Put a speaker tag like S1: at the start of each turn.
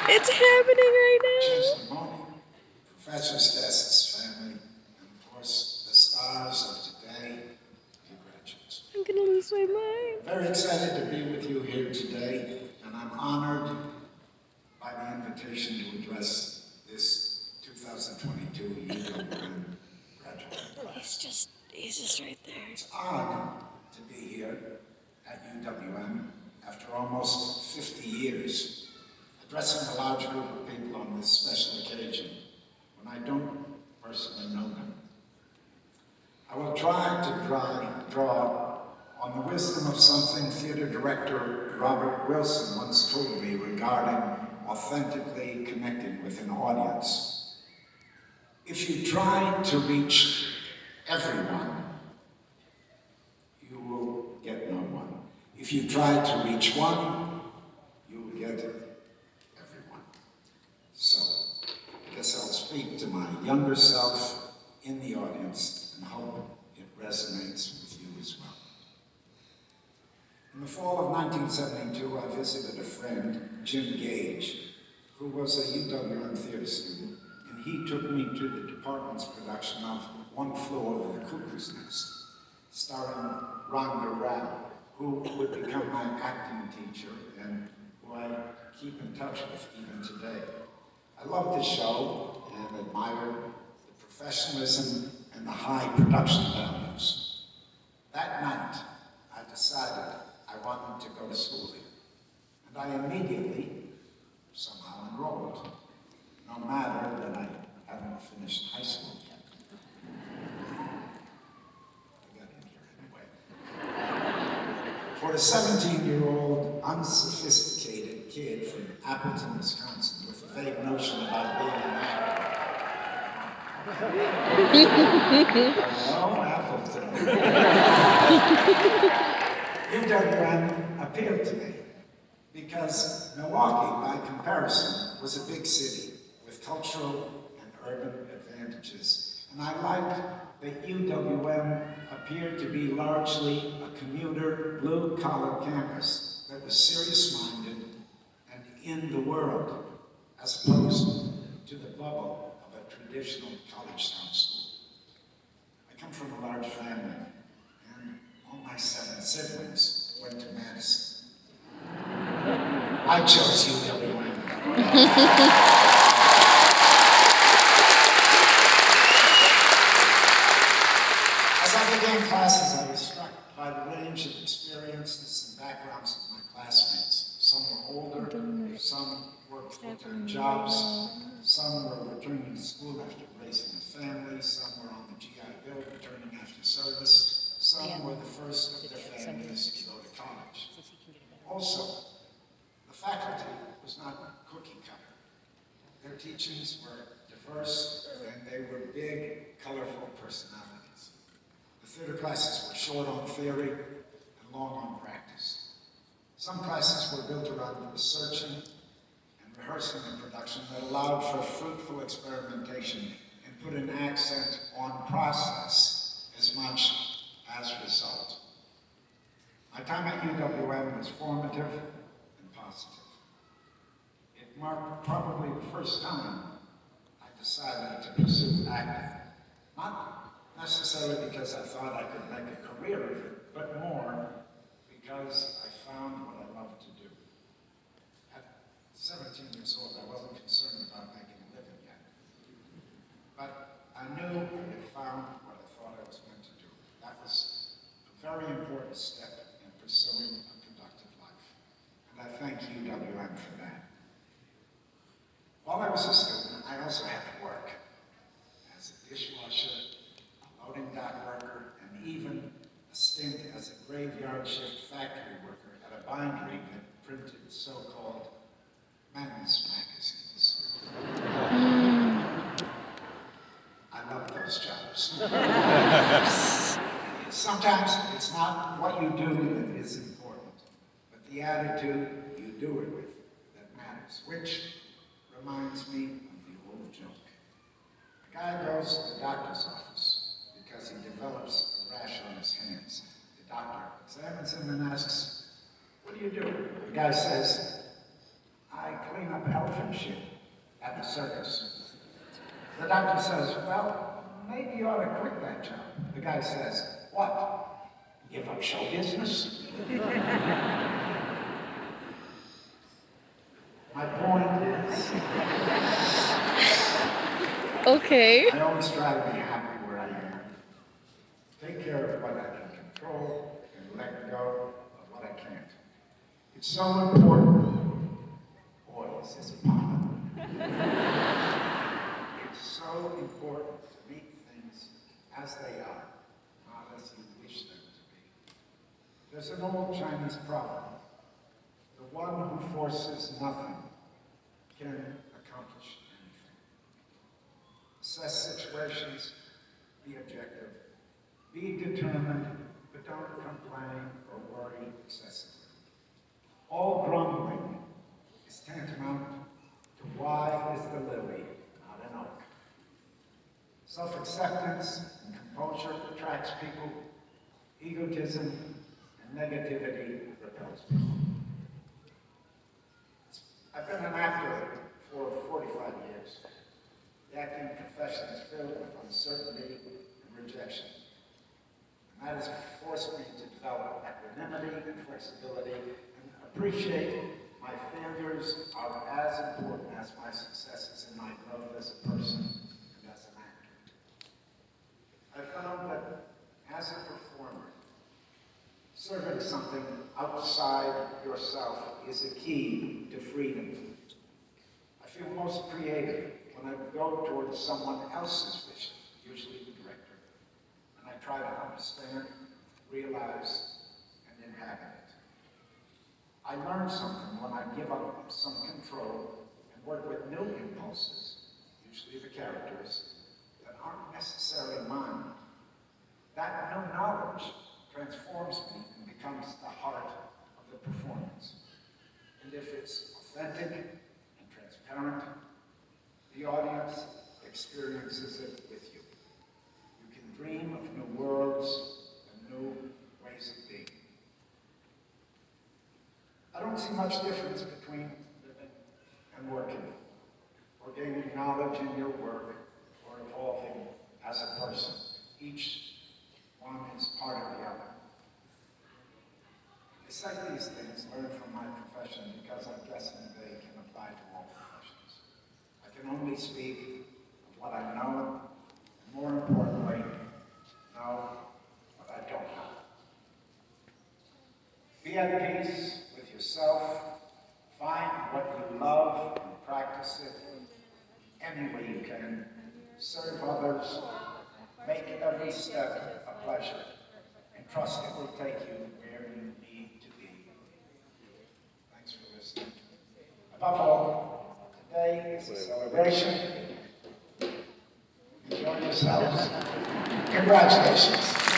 S1: It's happening right now.
S2: Chancellor Moni, professors, guests, family, and of course, the stars of today, your graduates.
S1: I'm gonna lose my mind.
S2: Very excited to be with you here today, and I'm honored by the invitation to address this 2022 UWM graduate class.
S1: He's just right there.
S2: It's odd to be here at UWM after almost 50 years, addressing a large group of people on this special occasion when I don't personally know them. I will try to draw on the wisdom of something theater director Robert Wilson once told me regarding authentically connecting with an audience. If you try to reach everyone, you will get no one. If you try to reach one, you will get everyone. So, I guess I'll speak to my younger self in the audience and hope it resonates with you as well. In the fall of 1972, I visited a friend, Jim Gage, who was a UWM theater student, and he took me to the department's production of One Flew Over the Cuckoo's Nest, starring Rhonda Rao, who would become my acting teacher and who I keep in touch with even today. I loved the show and admired the professionalism and the high production values. That night, I decided I wanted to go to school here, and I immediately somehow enrolled, no matter that I hadn't finished high school yet. I got in here anyway. For a 17-year-old, unsophisticated kid from Appleton, Wisconsin, with a vague notion about being an actor. Hello, Appleton. UWM appealed to me because Milwaukee, by comparison, was a big city with cultural and urban advantages. And I liked that UWM appeared to be largely a commuter, blue-collar campus that was serious-minded and in the world, as opposed to the bubble of a traditional college-town school. I come from a large family, and all my 7 siblings went to Madison. I chose UWM. As I began classes, I was struck by the range of experiences and backgrounds of my classmates. Some were older, some worked full-time jobs, some were returning to school after raising a family, some were on the GI Bill returning after service, some were the first of their families to go to college. Also, the faculty was not cookie cutter. Their teachings were diverse and they were big, colorful personalities. The theater classes were short on theory and long on practice. Some classes were built around researching and rehearsing a production that allowed for fruitful experimentation and put an accent on process as much as result. My time at UWM was formative and positive. It marked probably the first time I decided to pursue acting. Not necessarily because I thought I could make a career of it, but more because I found what I loved to do. At 17 years old, I wasn't concerned about making a living yet. But I knew I had found what I thought I was meant to do. That was a very important step in pursuing a productive life. And I thank UWM for that. While I was a student, I also had to work as a dishwasher, a loading dock worker, and even a stint as a graveyard shift factory worker at a bindery that printed so-called men's magazines. I love those jobs. Sometimes it's not what you do that is important, but the attitude you do it with that matters, which reminds me of the old joke. A guy goes to the doctor's office because he develops a rash on his hands. The doctor examines him and asks, "What do you do?" The guy says, "I clean up elephant apprenticeship at the circus. The doctor says, well, maybe you ought to quit that job. The guy says, what? Give up show business? My point is,
S1: Okay.
S2: I always try to be happy where I am. Take care of what I can control and let go of what I can't. It's so important. Boy, is this popular. It's so important to meet things as they are, not as you wish them to be. There's an old Chinese proverb. The one who forces nothing can accomplish anything. Assess situations, be objective, be determined, but don't complain or worry excessively. All grumbling is tantamount to why is the lily not an oak? Self-acceptance and composure attracts people. Egotism and negativity repels people. I've been an actor for 45 years. The acting profession is filled with uncertainty and rejection. And that has forced me to develop equanimity and flexibility and appreciate my failures are as important as my successes in my growth as a person and as an actor. I found that as a performer, serving something outside yourself is a key to freedom. I feel most creative when I go towards someone else's vision, usually the director, and I try to understand, realize, and inhabit it. I learn something when I give up some control and work with new impulses, usually the characters, that aren't necessarily mine. That new knowledge transforms me and becomes the heart of the performance. And if it's authentic and transparent, the audience experiences it with you. You can dream of new worlds and new ways of being. I don't see much difference between living and working, or gaining knowledge in your work, or evolving as a person. Each one is part of the other. I say these things learned from my profession because I'm guessing they can apply to all professions. I can only speak of what I know, and more importantly, know what I don't know. Be at peace with yourself, find what you love and practice it any way you can, serve others, make every step a pleasure, and trust it will take you where you need to be. Thanks for listening. Above all, today is a celebration. Enjoy yourselves. Congratulations.